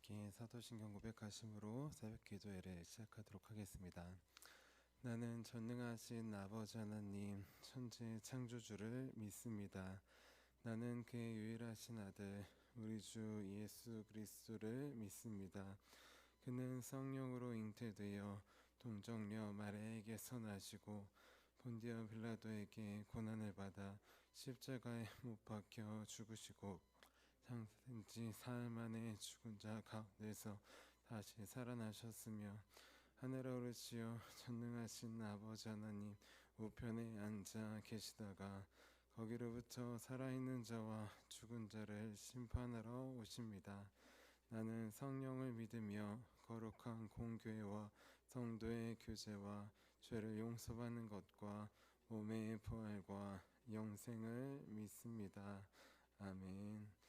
함께 사도신경 고백하심으로 새벽 기도회를 시작하도록 하겠습니다. 나는 전능하신 아버지 하나님 천지 창조주를 믿습니다. 나는 그의 유일하신 아들 우리 주 예수 그리스도를 믿습니다. 그는 성령으로 잉태되어 동정녀 마리아에게서 나시고 본디오 빌라도에게 고난을 받아 십자가에 못 박혀 죽으시고 장사된 지 사흘 만에 죽은 자 가운데서 다시 살아나셨으며 하늘에 오르시어 전능하신 아버지 하나님 우편에 앉아 계시다가 거기로부터 살아있는 자와 죽은 자를 심판하러 오십니다. 나는 성령을 믿으며 거룩한 공교회와 성도의 교제와 죄를 용서받는 것과 몸의 부활과 영생을 믿습니다. 아멘.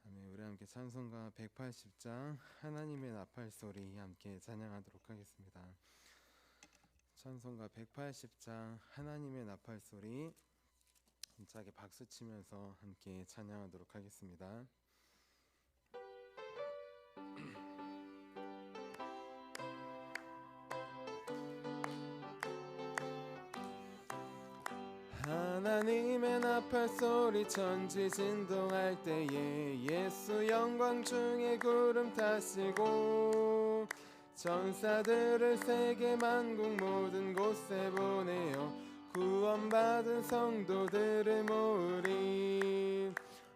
아멘. 우리 함께 찬송가 180장 하나님의 나팔소리 함께 찬양하도록 하겠습니다. 찬송가 180장 하나님의 나팔소리 힘차게 박수치면서 함께 찬양하도록 하겠습니다. 하나님의 나팔소리 천지 진동할 때에 예수 영광 중에 구름 타시고 전사들을 세계 만국 모든 곳에 보내어 구원받은 성도들을 모으리.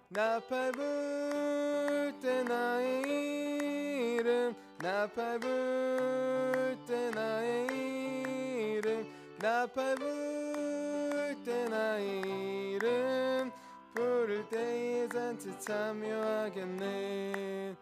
나팔 불 때 나의 이름 나팔 불 때 나의 이름 나팔 불 때 나의 이름 부를 때에 잔치 참여하겠네.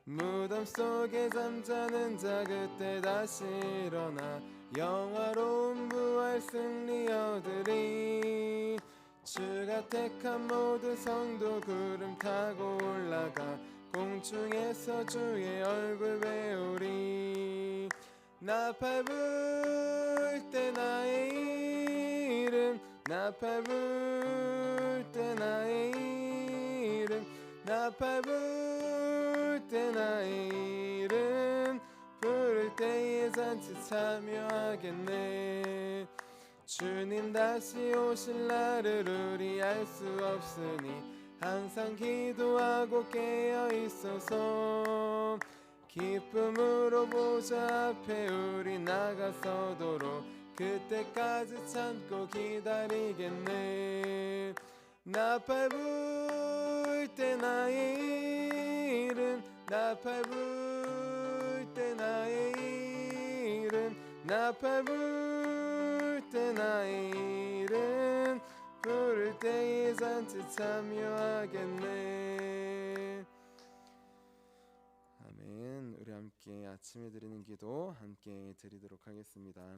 무덤 속에 잠자는 자 그때 다시 일어나 영화로운 부활 승리 얻으리. 주가 택한 모든 성도 구름 타고 올라가 공중에서 주의 얼굴 배우리. 나팔 불 때 나의 이름 나팔 불 때 나의 이름 나팔 불 때 나의 이름 부를 때에 잔치 참여하겠네. 주님 다시 오실 날을 우리 알 수 없으니 항상 기도하고 깨어 있어서 기쁨으로 보좌 앞에 우리 나가서도록 그때까지 참고 기다리겠네. 나팔 불 때 나의 이름 나팔 불 때 나의 이름 나팔 불 때 나의 이름 부를 때에 잔치 참여하겠네. 아멘. 우리 함께 아침에 드리는 기도 함께 드리도록 하겠습니다.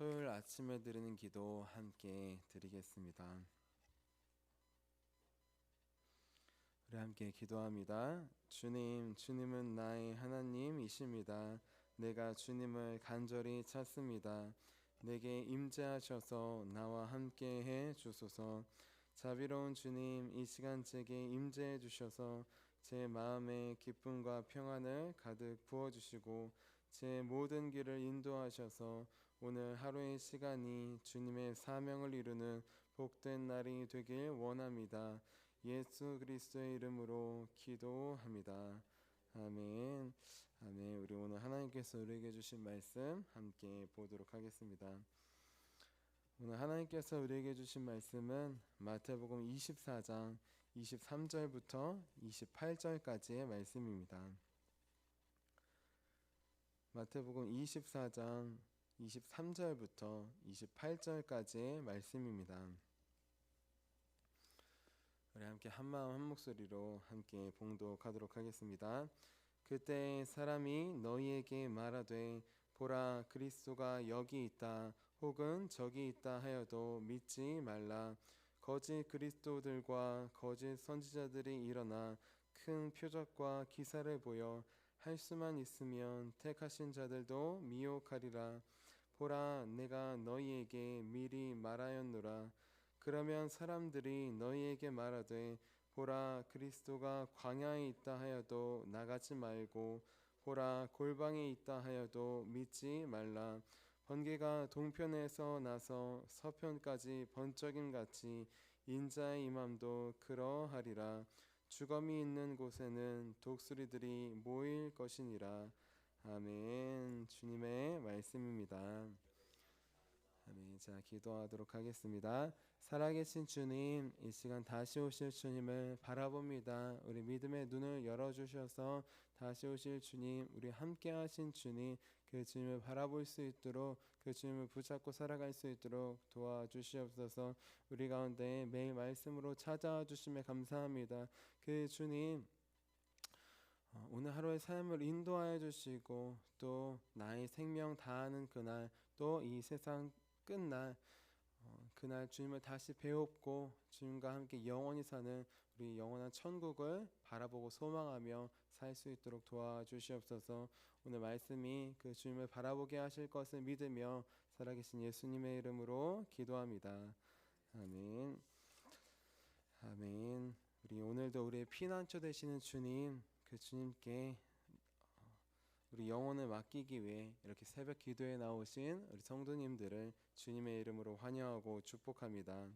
토요일 아침에 드리는 기도 함께 드리겠습니다. 우리 함께 기도합니다. 주님, 주님은 나의 하나님이십니다. 내가 주님을 간절히 찾습니다. 내게 임재하셔서 나와 함께 해 주소서. 자비로운 주님, 이 시간 제게 임재해 주셔서 제 마음에 기쁨과 평안을 가득 부어주시고 제 모든 길을 인도하셔서 오늘 하루의 시간이 주님의 사명을 이루는 복된 날이 되길 원합니다. 예수 그리스도의 이름으로 기도합니다. 아멘. 아멘. 우리 오늘 하나님께서 우리에게 주신 말씀 함께 보도록 하겠습니다. 오늘 하나님께서 우리에게 주신 말씀은 마태복음 24장 23절부터 28절까지의 말씀입니다. 마태복음 24장 23절부터 28절까지의 말씀입니다. 우리 함께 한마음 한목소리로 함께 봉독하도록 하겠습니다. 그때 사람이 너희에게 말하되 보라 그리스도가 여기 있다 혹은 저기 있다 하여도 믿지 말라. 거짓 그리스도들과 거짓 선지자들이 일어나 큰 표적과 기사를 보여 할 수만 있으면 택하신 자들도 미혹하리라. 보라 내가 너희에게 미리 말하였노라. 그러면 사람들이 너희에게 말하되 보라, 그리스도가 광야에 있다 하여도 나가지 말고, 보라, 골방에 있다 하여도 믿지 말라. 번개가 동편에서 나서 서편까지 번쩍임 같이 인자의 임함도 그러하리라. 주검이 있는 곳에는 독수리들이 모일 것이니라. 아멘. 주님의 말씀입니다. 아멘. 자, 기도하도록 하겠습니다. 살아계신 주님, 이 시간 다시 오실 주님을 바라봅니다. 우리 믿음의 눈을 열어주셔서 다시 오실 주님, 우리 함께 하신 주님, 그 주님을 바라볼 수 있도록, 그 주님을 붙잡고 살아갈 수 있도록 도와주시옵소서. 우리 가운데 매일 말씀으로 찾아와 주심에 감사합니다. 그 주님, 오늘 하루의 삶을 인도하여 주시고, 또 나의 생명 다하는 그날, 또 이 세상 끝날 그날 주님을 다시 배웁고 주님과 함께 영원히 사는 우리 영원한 천국을 바라보고 소망하며 살 수 있도록 도와주시옵소서. 오늘 말씀이 그 주님을 바라보게 하실 것을 믿으며 살아계신 예수님의 이름으로 기도합니다. 아멘. 아멘. 우리 오늘도 우리의 피난처 되시는 주님, 그 주님께 우리 영혼을 맡기기 위해 이렇게 새벽 기도에 나오신 우리 성도님들을 주님의 이름으로 환영하고 축복합니다.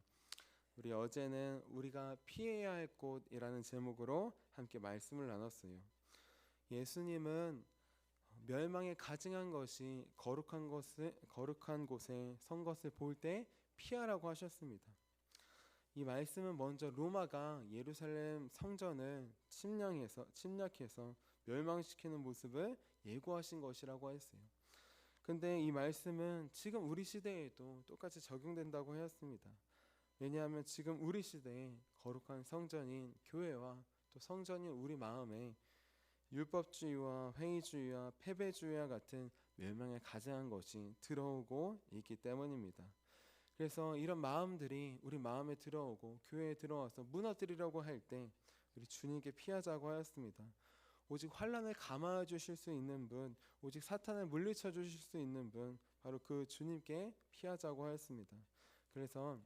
우리 어제는 우리가 피해야 할 곳이라는 제목으로 함께 말씀을 나눴어요. 예수님은 멸망에 가증한 것이 거룩한 곳에 선 것을 볼 때 피하라고 하셨습니다. 이 말씀은 먼저 로마가 예루살렘 성전을 침략해서 멸망시키는 모습을 예고하신 것이라고 했어요. 근데 이 말씀은 지금 우리 시대에도 똑같이 적용된다고 하였습니다. 왜냐하면 지금 우리 시대에 거룩한 성전인 교회와 또 성전인 우리 마음에 율법주의와 회의주의와 패배주의와 같은 멸망에 가증한 것이 들어오고 있기 때문입니다. 그래서 이런 마음들이 우리 마음에 들어오고 교회에 들어와서 무너뜨리려고 할 때 우리 주님께 피하자고 하였습니다. 오직 환난을 감화해 주실 수 있는 분, 오직 사탄을 물리쳐 주실 수 있는 분, 바로 그 주님께 피하자고 하였습니다. 그래서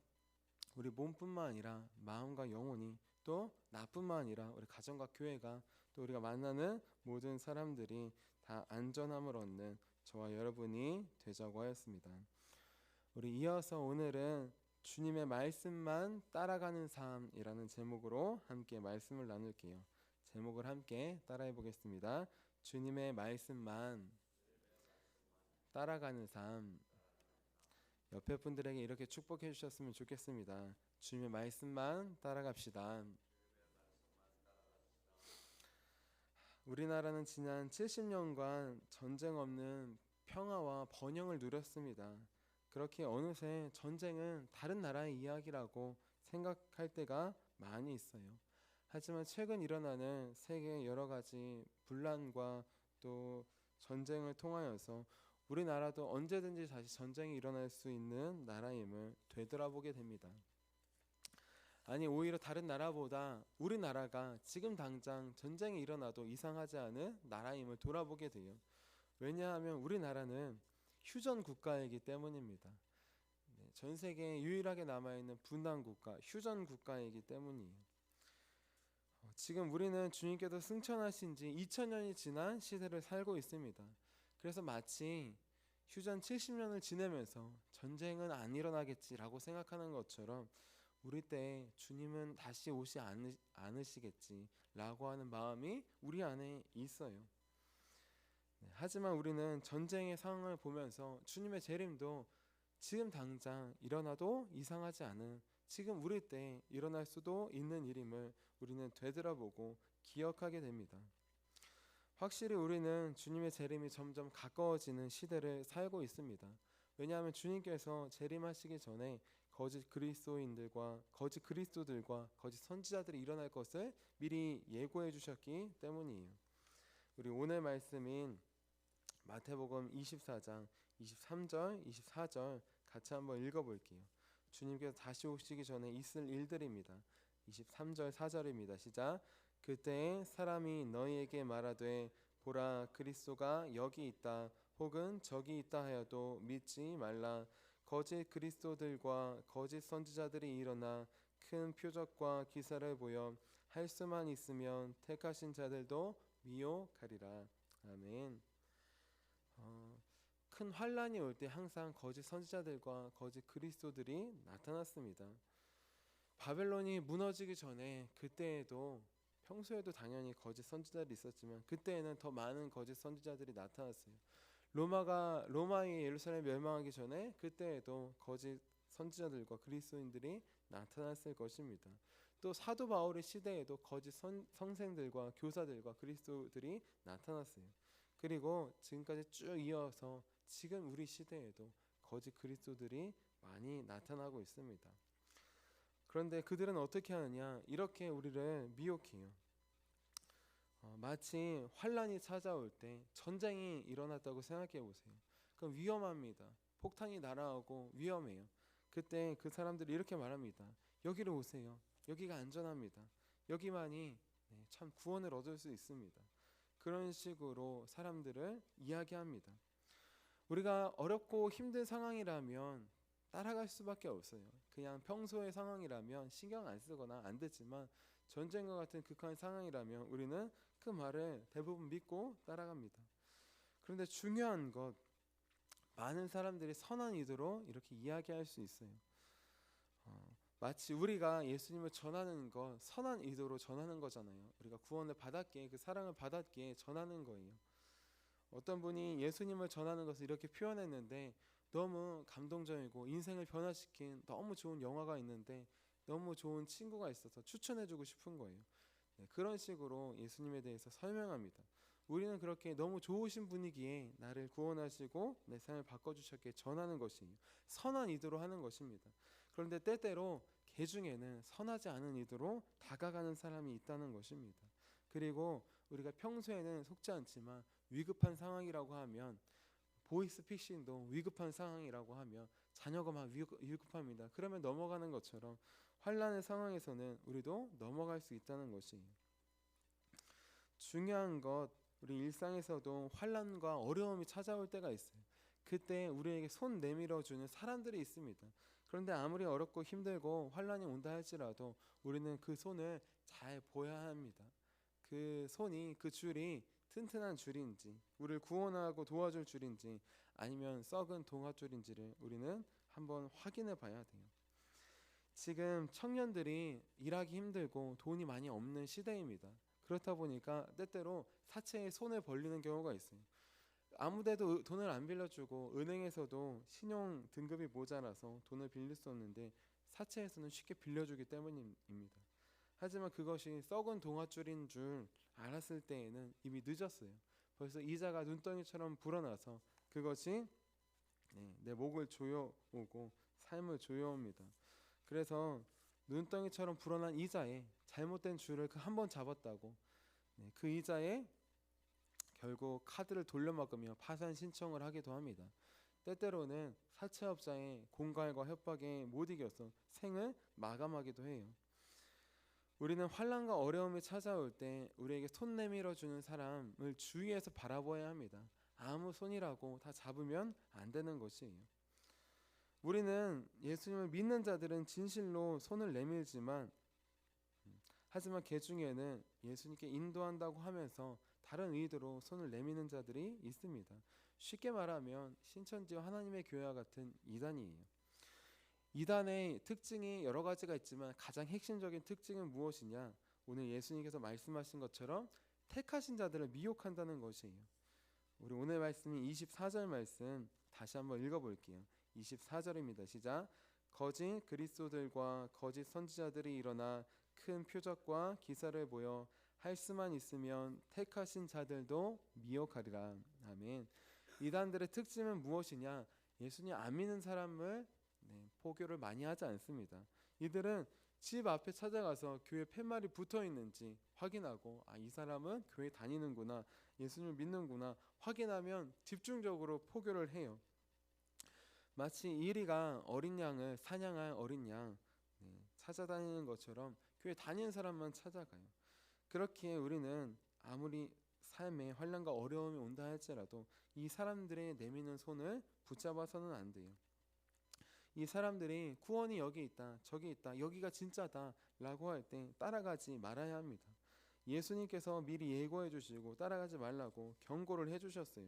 우리 몸뿐만 아니라 마음과 영혼이, 또 나뿐만 아니라 우리 가정과 교회가, 또 우리가 만나는 모든 사람들이 다 안전함을 얻는 저와 여러분이 되자고 하였습니다. 우리 이어서 오늘은 주님의 말씀만 따라가는 삶이라는 제목으로 함께 말씀을 나눌게요. 제목을 함께 따라해 보겠습니다. 주님의 말씀만 따라가는 삶. 옆에 분들에게 이렇게 축복해 주셨으면 좋겠습니다. 주님의 말씀만 따라갑시다. 우리나라는 지난 70년간 전쟁 없는 평화와 번영을 누렸습니다. 그렇게 어느새 전쟁은 다른 나라의 이야기라고 생각할 때가 많이 있어요. 하지만 최근 일어나는 세계의 여러 가지 분란과 또 전쟁을 통하여서 우리나라도 언제든지 다시 전쟁이 일어날 수 있는 나라임을 되돌아보게 됩니다. 아니, 오히려 다른 나라보다 우리나라가 지금 당장 전쟁이 일어나도 이상하지 않은 나라임을 돌아보게 돼요. 왜냐하면 우리나라는 휴전 국가이기 때문입니다. 전 세계에 유일하게 남아있는 분단 국가, 휴전 국가이기 때문이에요. 지금 우리는 주님께서 승천하신 지 2000년이 지난 시대를 살고 있습니다. 그래서 마치 휴전 70년을 지내면서 전쟁은 안 일어나겠지라고 생각하는 것처럼 우리 때에 주님은 다시 오지 않으시겠지라고 하는 마음이 우리 안에 있어요. 하지만 우리는 전쟁의 상황을 보면서 주님의 재림도 지금 당장 일어나도 이상하지 않은, 지금 우리 때 일어날 수도 있는 일임을 우리는 되돌아보고 기억하게 됩니다. 확실히 우리는 주님의 재림이 점점 가까워지는 시대를 살고 있습니다. 왜냐하면 주님께서 재림하시기 전에 거짓 그리스도들과 거짓 선지자들이 일어날 것을 미리 예고해 주셨기 때문이에요. 우리 오늘 말씀인 마태복음 24장 23절 24절 같이 한번 읽어볼게요. 주님께서 다시 오시기 전에 있을 일들입니다. 23절 4절입니다. 시작. 그때에 사람이 너희에게 말하되 보라, 그리스도가 여기 있다 혹은 저기 있다 하여도 믿지 말라. 거짓 그리스도들과 거짓 선지자들이 일어나 큰 표적과 기사를 보여 할 수만 있으면 택하신 자들도 미혹하리라. 아멘. 큰 환란이 올 때 항상 거짓 선지자들과 거짓 그리스도들이 나타났습니다. 바벨론이 무너지기 전에 그때에도 평소에도 당연히 거짓 선지자들이 있었지만 그때에는 더 많은 거짓 선지자들이 나타났어요. 로마의 예루살렘 멸망하기 전에 그때에도 거짓 선지자들과 그리스도인들이 나타났을 것입니다. 또 사도 바울의 시대에도 거짓 성생들과 교사들과 그리스도들이 나타났어요. 그리고 지금까지 쭉 이어서 지금 우리 시대에도 거짓 그리스도들이 많이 나타나고 있습니다. 그런데 그들은 어떻게 하느냐? 이렇게 우리를 미혹해요. 마치 환란이 찾아올 때 전쟁이 일어났다고 생각해 보세요. 그럼 위험합니다. 폭탄이 날아오고 위험해요. 그때 그 사람들이 이렇게 말합니다. 여기로 오세요. 여기가 안전합니다. 여기만이 참 구원을 얻을 수 있습니다. 그런 식으로 사람들을 이야기합니다. 우리가 어렵고 힘든 상황이라면 따라갈 수밖에 없어요. 그냥 평소의 상황이라면 신경 안 쓰거나 안 듣지만 전쟁과 같은 극한 상황이라면 우리는 그 말을 대부분 믿고 따라갑니다. 그런데 중요한 것, 많은 사람들이 선한 의도로 이렇게 이야기할 수 있어요. 마치 우리가 예수님을 전하는 것 선한 의도로 전하는 거잖아요. 우리가 구원을 받았기에 그 사랑을 받았기에 전하는 거예요. 어떤 분이 예수님을 전하는 것을 이렇게 표현했는데 너무 감동적이고 인생을 변화시킨 너무 좋은 영화가 있는데 너무 좋은 친구가 있어서 추천해주고 싶은 거예요. 그런 식으로 예수님에 대해서 설명합니다. 우리는 그렇게 너무 좋으신 분이기에 나를 구원하시고 내 삶을 바꿔주셨기에 전하는 것이에요. 선한 의도로 하는 것입니다. 그런데 때때로 개 중에는 선하지 않은 의도로 다가가는 사람이 있다는 것입니다. 그리고 우리가 평소에는 속지 않지만 위급한 상황이라고 하면 보이스피싱도 위급한 상황이라고 하면 자녀가 막 위급합니다. 그러면 넘어가는 것처럼 환난의 상황에서는 우리도 넘어갈 수 있다는 것이에요. 중요한 것, 우리 일상에서도 환난과 어려움이 찾아올 때가 있어요. 그때 우리에게 손 내밀어 주는 사람들이 있습니다. 그런데 아무리 어렵고 힘들고 환난이 온다 할지라도 우리는 그 손을 잘 보아야 합니다. 그 손이, 그 줄이 튼튼한 줄인지 우리를 구원하고 도와줄 줄인지 아니면 썩은 동아줄인지를 우리는 한번 확인해 봐야 돼요. 지금 청년들이 일하기 힘들고 돈이 많이 없는 시대입니다. 그렇다 보니까 때때로 사채에 손을 벌리는 경우가 있어요. 아무데도 돈을 안 빌려주고 은행에서도 신용 등급이 모자라서 돈을 빌릴 수 없는데 사채에서는 쉽게 빌려주기 때문입니다. 하지만 그것이 썩은 동아줄인 줄 알았을 때에는 이미 늦었어요. 벌써 이자가 눈덩이처럼 불어나서 그것이 내 목을 조여오고 삶을 조여옵니다. 그래서 눈덩이처럼 불어난 이자에 잘못된 줄을 그 한 번 잡았다고 그 이자에 결국 카드를 돌려막으며 파산 신청을 하기도 합니다. 때때로는 사채업자의 공갈과 협박에 못 이겨서 생을 마감하기도 해요. 우리는 환난과 어려움이 찾아올 때 우리에게 손 내밀어 주는 사람을 주위에서 바라보아야 합니다. 아무 손이라고 다 잡으면 안 되는 것이에요. 우리는 예수님을 믿는 자들은 진실로 손을 내밀지만 하지만 개 중에는 예수님께 인도한다고 하면서 다른 의도로 손을 내미는 자들이 있습니다. 쉽게 말하면 신천지와 하나님의 교회와 같은 이단이에요. 이단의 특징이 여러 가지가 있지만 가장 핵심적인 특징은 무엇이냐? 오늘 예수님께서 말씀하신 것처럼 택하신 자들을 미혹한다는 것이에요. 우리 오늘 말씀이 24절 말씀 다시 한번 읽어볼게요. 24절입니다. 시작. 거짓 그리스도들과 거짓 선지자들이 일어나 큰 표적과 기사를 보여 할 수만 있으면 택하신 자들도 미혹하리라. 아멘. 이단들의 특징은 무엇이냐? 예수님 안 믿는 사람을 포교를 많이 하지 않습니다. 이들은 집 앞에 찾아가서 교회 팻말이 붙어 있는지 확인하고 이 사람은 교회 다니는구나, 예수님을 믿는구나 확인하면 집중적으로 포교를 해요. 마치 이리가 어린 양을 사냥할 어린 양 찾아다니는 것처럼 교회 다니는 사람만 찾아가요. 그렇게 우리는 아무리 삶에 환난과 어려움이 온다 할지라도 이 사람들의 내미는 손을 붙잡아서는 안 돼요. 이 사람들이 구원이 여기 있다, 저기 있다, 여기가 진짜다, 라고 할 때 따라가지 말아야 합니다. 예수님께서 미리 예고해 주시고 따라가지 말라고 경고를 해 주셨어요.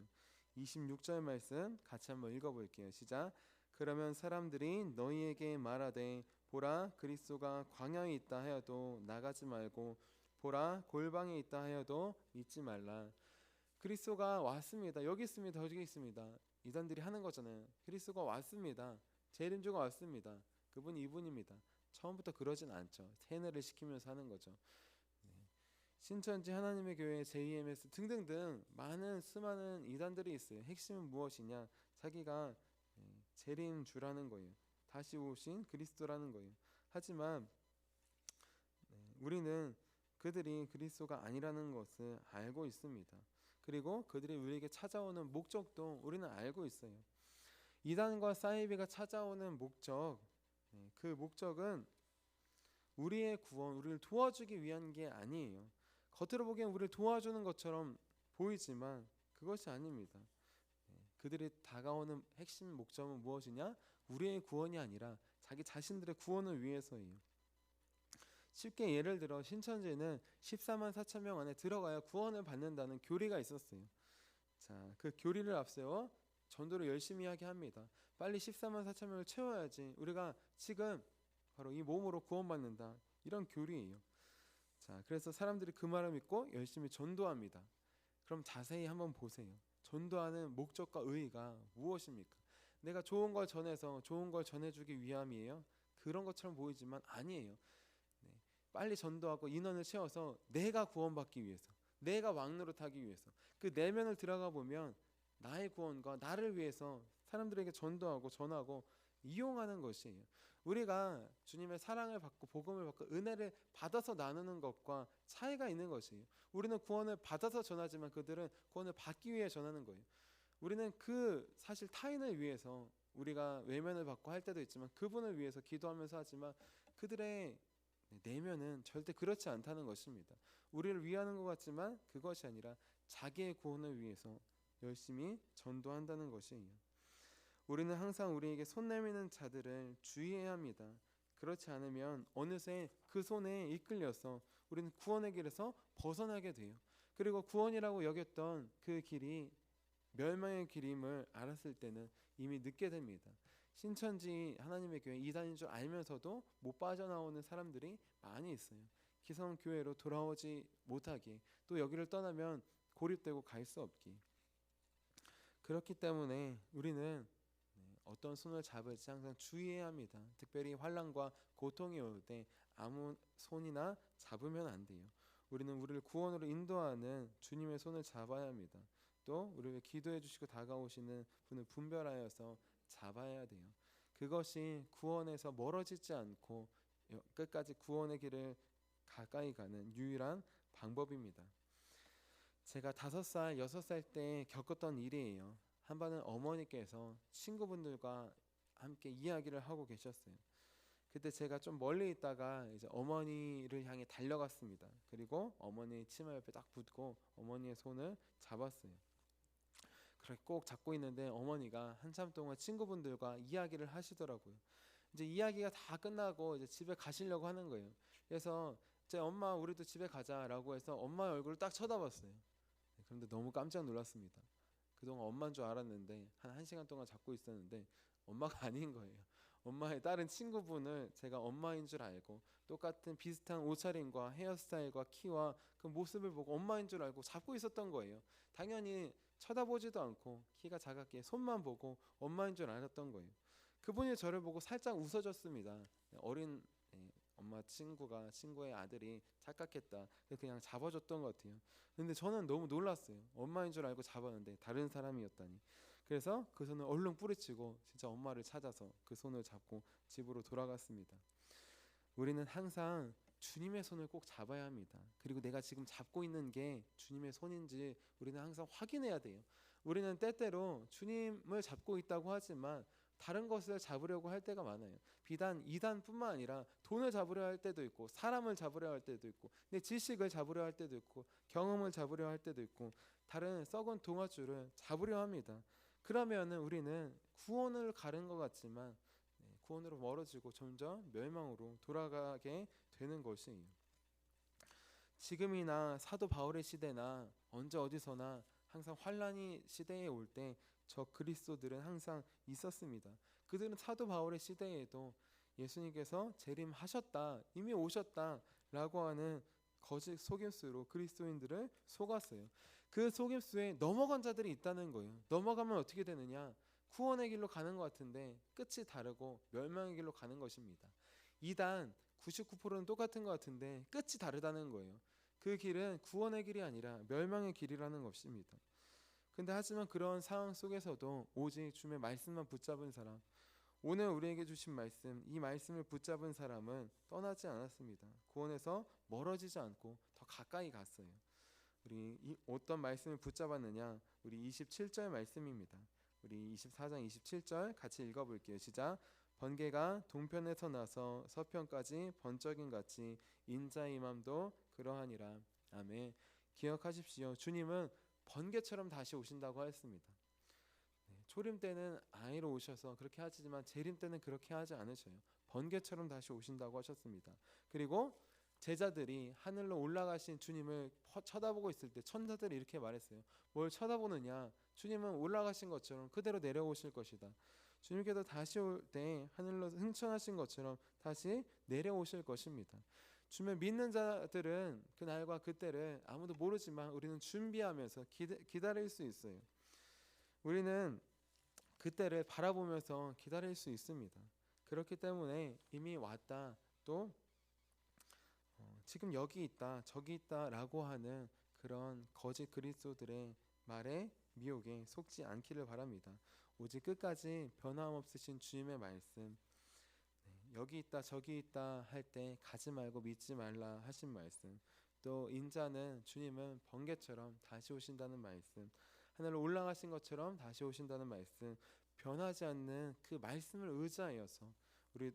26절 말씀 같이 한번 읽어볼게요. 시작. 그러면 사람들이 너희에게 말하되 보라 그리스도가 광야에 있다 하여도 나가지 말고 보라 골방에 있다 하여도 믿지 말라. 그리스도가 왔습니다. 여기 있습니다. 저기 있습니다. 이단들이 하는 거잖아요. 그리스도가 왔습니다. 재림주가 왔습니다. 그분이 이분입니다. 처음부터 그러진 않죠. 세뇌를 시키면서 하는 거죠. 신천지 하나님의 교회 JMS 등등등 많은 수많은 이단들이 있어요. 핵심은 무엇이냐? 자기가 재림주라는 거예요. 다시 오신 그리스도라는 거예요. 하지만 우리는 그들이 그리스도가 아니라는 것을 알고 있습니다. 그리고 그들이 우리에게 찾아오는 목적도 우리는 알고 있어요. 이단과 사이비가 찾아오는 목적, 그 목적은 우리의 구원, 우리를 도와주기 위한 게 아니에요. 겉으로 보기엔 우리를 도와주는 것처럼 보이지만 그것이 아닙니다. 그들이 다가오는 핵심 목적은 무엇이냐? 우리의 구원이 아니라 자기 자신들의 구원을 위해서예요. 쉽게 예를 들어 신천지는 14만 4천 명 안에 들어가야 구원을 받는다는 교리가 있었어요. 자, 그 교리를 앞세워 전도를 열심히 하게 합니다. 빨리 14만 4천 명을 채워야지 우리가 지금 바로 이 몸으로 구원받는다. 이런 교리예요. 자, 그래서 사람들이 그 말을 믿고 열심히 전도합니다. 그럼 자세히 한번 보세요. 전도하는 목적과 의의가 무엇입니까? 내가 좋은 걸 전해서 좋은 걸 전해주기 위함이에요? 그런 것처럼 보이지만 아니에요. 빨리 전도하고 인원을 채워서 내가 구원받기 위해서, 내가 왕노릇하기 위해서 그 내면을 들어가 보면 나의 구원과 나를 위해서 사람들에게 전도하고 전하고 이용하는 것이에요. 우리가 주님의 사랑을 받고 복음을 받고 은혜를 받아서 나누는 것과 차이가 있는 것이에요. 우리는 구원을 받아서 전하지만 그들은 구원을 받기 위해 전하는 거예요. 우리는 그 사실 타인을 위해서 우리가 외면을 받고 할 때도 있지만 그분을 위해서 기도하면서 하지만 그들의 내면은 절대 그렇지 않다는 것입니다. 우리를 위하는 것 같지만 그것이 아니라 자기의 구원을 위해서 열심히 전도한다는 것이에요. 우리는 항상 우리에게 손 내미는 자들을 주의해야 합니다. 그렇지 않으면 어느새 그 손에 이끌려서 우리는 구원의 길에서 벗어나게 돼요. 그리고 구원이라고 여겼던 그 길이 멸망의 길임을 알았을 때는 이미 늦게 됩니다. 신천지 하나님의 교회 이단인 줄 알면서도 못 빠져나오는 사람들이 많이 있어요. 기성교회로 돌아오지 못하게, 또 여기를 떠나면 고립되고 갈 수 없기. 그렇기 때문에 우리는 어떤 손을 잡을지 항상 주의해야 합니다. 특별히 환난과 고통이 올 때 아무 손이나 잡으면 안 돼요. 우리는 우리를 구원으로 인도하는 주님의 손을 잡아야 합니다. 또 우리를 기도해 주시고 다가오시는 분을 분별하여서 잡아야 돼요. 그것이 구원에서 멀어지지 않고 끝까지 구원의 길을 가까이 가는 유일한 방법입니다. 제가 5살, 6살 때 겪었던 일이에요. 한 번은 어머니께서 친구분들과 함께 이야기를 하고 계셨어요. 그때 제가 좀 멀리 있다가 이제 어머니를 향해 달려갔습니다. 그리고 어머니 치마 옆에 딱 붙고 어머니의 손을 잡았어요. 그렇게 꼭 잡고 있는데 어머니가 한참 동안 친구분들과 이야기를 하시더라고요. 이제 이야기가 다 끝나고 이제 집에 가시려고 하는 거예요. 그래서 제 엄마 우리도 집에 가자라고 해서 엄마의 얼굴을 딱 쳐다봤어요. 그런데 너무 깜짝 놀랐습니다. 그동안 엄마인 줄 알았는데 한 1시간 동안 잡고 있었는데 엄마가 아닌 거예요. 엄마의 다른 친구분을 제가 엄마인 줄 알고 똑같은 비슷한 옷차림과 헤어스타일과 키와 그 모습을 보고 엄마인 줄 알고 잡고 있었던 거예요. 당연히 쳐다보지도 않고 키가 작았기에 손만 보고 엄마인 줄 알았던 거예요. 그분이 저를 보고 살짝 웃어줬습니다. 어린 엄마 친구의 아들이 착각했다. 그냥 잡아줬던 것 같아요. 근데 저는 너무 놀랐어요. 엄마인 줄 알고 잡았는데 다른 사람이었다니. 그래서 그 손을 얼른 뿌리치고 진짜 엄마를 찾아서 그 손을 잡고 집으로 돌아갔습니다. 우리는 항상 주님의 손을 꼭 잡아야 합니다. 그리고 내가 지금 잡고 있는 게 주님의 손인지 우리는 항상 확인해야 돼요. 우리는 때때로 주님을 잡고 있다고 하지만 다른 것을 잡으려고 할 때가 많아요. 비단 이단뿐만 아니라 돈을 잡으려 할 때도 있고 사람을 잡으려 할 때도 있고 내 지식을 잡으려 할 때도 있고 경험을 잡으려 할 때도 있고 다른 썩은 동아줄을 잡으려 합니다. 그러면은 우리는 구원을 가른 것 같지만 구원으로 멀어지고 점점 멸망으로 돌아가게 되는 것이에요. 지금이나 사도 바울의 시대나 언제 어디서나 항상 환란이 시대에 올 때 저 그리스도들은 항상 있었습니다. 그들은 사도 바울의 시대에도 예수님께서 재림하셨다, 이미 오셨다라고 하는 거짓 속임수로 그리스도인들을 속았어요. 그 속임수에 넘어간 자들이 있다는 거예요. 넘어가면 어떻게 되느냐? 구원의 길로 가는 것 같은데 끝이 다르고 멸망의 길로 가는 것입니다. 이단 99%는 똑같은 것 같은데 끝이 다르다는 거예요. 그 길은 구원의 길이 아니라 멸망의 길이라는 것입니다. 근데 하지만 그런 상황 속에서도 오직 주님의 말씀만 붙잡은 사람, 오늘 우리에게 주신 말씀, 이 말씀을 붙잡은 사람은 떠나지 않았습니다. 구원에서 멀어지지 않고 더 가까이 갔어요. 우리 어떤 말씀을 붙잡았느냐? 우리 27절 말씀입니다. 우리 24장 27절 같이 읽어볼게요. 시작. 번개가 동편에서 나서 서편까지 번쩍임 같이 인자의 임함도 그러하니라. 아멘. 기억하십시오. 주님은 번개처럼 다시 오신다고 하였습니다. 초림 때는 아이로 오셔서 그렇게 하지만 재림 때는 그렇게 하지 않으셔요. 번개처럼 다시 오신다고 하셨습니다. 그리고 제자들이 하늘로 올라가신 주님을 쳐다보고 있을 때 천사들이 이렇게 말했어요. 뭘 쳐다보느냐? 주님은 올라가신 것처럼 그대로 내려오실 것이다. 주님께서 다시 올 때 하늘로 승천하신 것처럼 다시 내려오실 것입니다. 주님을 믿는 자들은 그 날과 그때를 아무도 모르지만 우리는 준비하면서 기다릴 수 있어요. 우리는 그때를 바라보면서 기다릴 수 있습니다. 그렇기 때문에 이미 왔다, 또 지금 여기 있다, 저기 있다라고 하는 그런 거짓 그리스도들의 말에 미혹에 속지 않기를 바랍니다. 오직 끝까지 변함없으신 주님의 말씀, 여기 있다 저기 있다 할 때 가지 말고 믿지 말라 하신 말씀, 또 인자는 주님은 번개처럼 다시 오신다는 말씀, 하늘로 올라가신 것처럼 다시 오신다는 말씀, 변하지 않는 그 말씀을 의지하여서 우리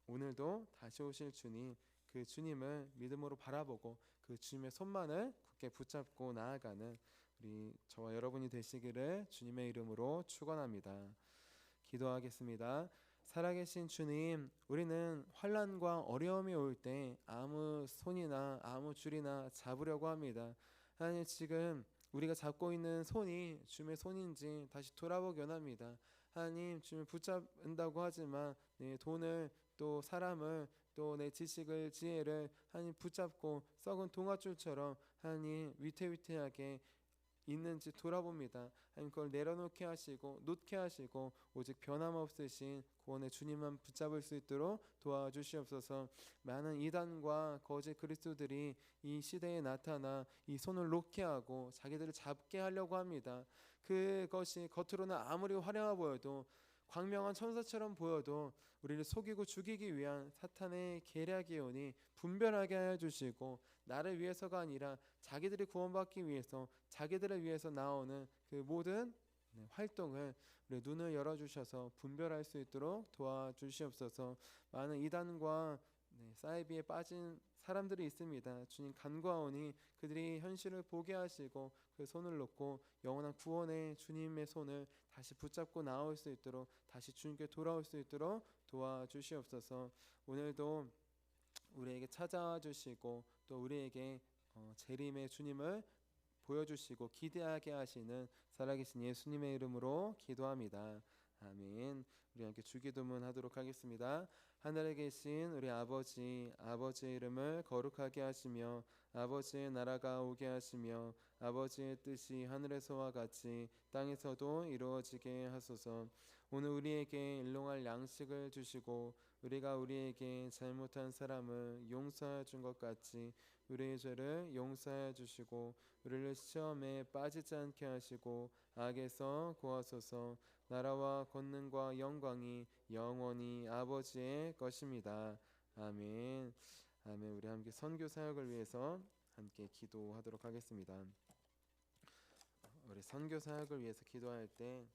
오늘도 다시 오실 주님, 그 주님을 믿음으로 바라보고 그 주님의 손만을 굳게 붙잡고 나아가는 우리 저와 여러분이 되시기를 주님의 이름으로 축원합니다. 기도하겠습니다. 살아계신 주님, 우리는 환난과 어려움이 올 때 아무 손이나 아무 줄이나 잡으려고 합니다. 하나님, 지금 우리가 잡고 있는 손이 주님의 손인지 다시 돌아보기 원합니다. 하나님, 주님을 붙잡는다고 하지만 내 돈을, 또 사람을, 또 내 지식을, 지혜를 하나님 붙잡고 썩은 동아줄처럼 하나님 위태위태하게 있는지 돌아봅니다. 하나님, 그걸 내려놓게 하시고 놓게 하시고 오직 변함없으신 구원의 주님만 붙잡을 수 있도록 도와주시옵소서. 많은 이단과 거짓 그리스도들이 이 시대에 나타나 이 손을 놓게 하고 자기들을 잡게 하려고 합니다. 그것이 겉으로는 아무리 화려해 보여도, 광명한 천사처럼 보여도 우리를 속이고 죽이기 위한 사탄의 계략이오니 분별하게 하여 주시고, 나를 위해서가 아니라 자기들이 구원받기 위해서, 자기들을 위해서 나오는 그 모든 활동을 우리 눈을 열어주셔서 분별할 수 있도록 도와주시옵소서. 많은 이단과 사이비에 빠진 사람들이 있습니다. 주님, 간구하오니 그들이 현실을 보게 하시고 그 손을 놓고 영원한 구원의 주님의 손을 다시 붙잡고 나올 수 있도록, 다시 주님께 돌아올 수 있도록 도와주시옵소서. 오늘도 우리에게 찾아와 주시고 또 우리에게 재림의 주님을 보여주시고 기대하게 하시는 살아계신 예수님의 이름으로 기도합니다. 아멘. 우리 함께 주기도문 하도록 하겠습니다. 하늘에 계신 우리 아버지, 아버지의 이름을 거룩하게 하시며 아버지의 나라가 오게 하시며 아버지의 뜻이 하늘에서와 같이 땅에서도 이루어지게 하소서. 오늘 우리에게 일용할 양식을 주시고 우리가 우리에게 잘못한 사람을 용서해 준 것 같이 우리의 죄를 용서해 주시고 우리를 시험에 빠지지 않게 하시고 악에서 구하소서. 나라와 권능과 영광이 영원히 아버지의 것입니다. 아멘. 아멘. 우리 함께 선교 사역을 위해서 함께 기도하도록 하겠습니다. 우리 선교 사역을 위해서 기도할 때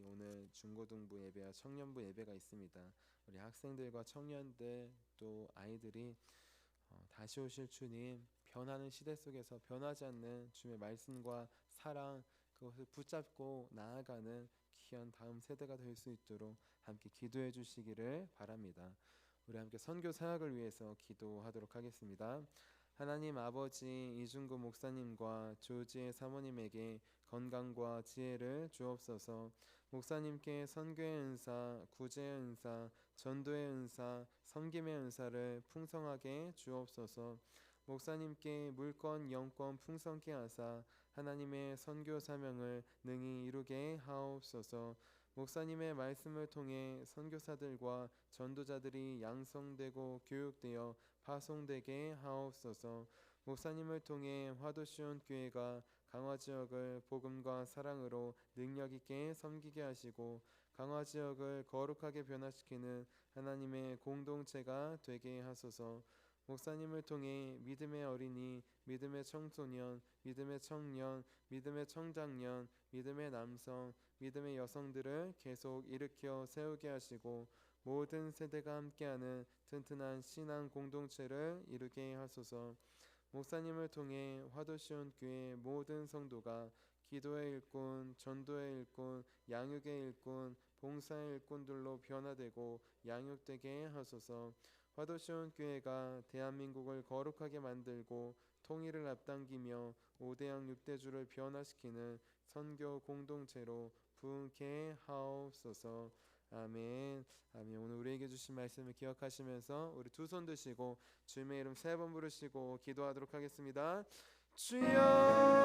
오늘 중고등부 예배와 청년부 예배가 있습니다. 우리 학생들과 청년들 또 아이들이 다시 오실 주님, 변하는 시대 속에서 변하지 않는 주님의 말씀과 사랑, 그것을 붙잡고 나아가는 귀한 다음 세대가 될 수 있도록 함께 기도해 주시기를 바랍니다. 우리 함께 선교 사역을 위해서 기도하도록 하겠습니다. 하나님 아버지, 이중구 목사님과 조지의 사모님에게 건강과 지혜를 주옵소서. 목사님께 선교의 은사, 구제의 은사, 전도의 은사, 섬김의 은사를 풍성하게 주옵소서. 목사님께 물권 영권 풍성케 하사 하나님의 선교 사명을 능히 이루게 하옵소서. 목사님의 말씀을 통해 선교사들과 전도자들이 양성되고 교육되어 파송되게 하옵소서. 목사님을 통해 화도시온 교회가 강화 지역을 복음과 사랑으로 능력 있게 섬기게 하시고 강화 지역을 거룩하게 변화시키는 하나님의 공동체가 되게 하소서. 목사님을 통해 믿음의 어린이, 믿음의 청소년, 믿음의 청년, 믿음의 청장년, 믿음의 남성, 믿음의 여성들을 계속 일으켜 세우게 하시고 모든 세대가 함께하는 튼튼한 신앙 공동체를 이루게 하소서. 목사님을 통해 화도시온 교회 모든 성도가 기도의 일꾼, 전도의 일꾼, 양육의 일꾼, 봉사의 일꾼들로 변화되고 양육되게 하소서. 화도시온 교회가 대한민국을 거룩하게 만들고 통일을 앞당기며 5대양 6대주를 변화시키는 선교 공동체로 부흥케 하옵소서. 아멘. 아멘. 오늘 우리에게 주신 말씀을 기억하시면서 우리 두 손 드시고 주님의 이름 세 번 부르시고 기도하도록 하겠습니다. 주여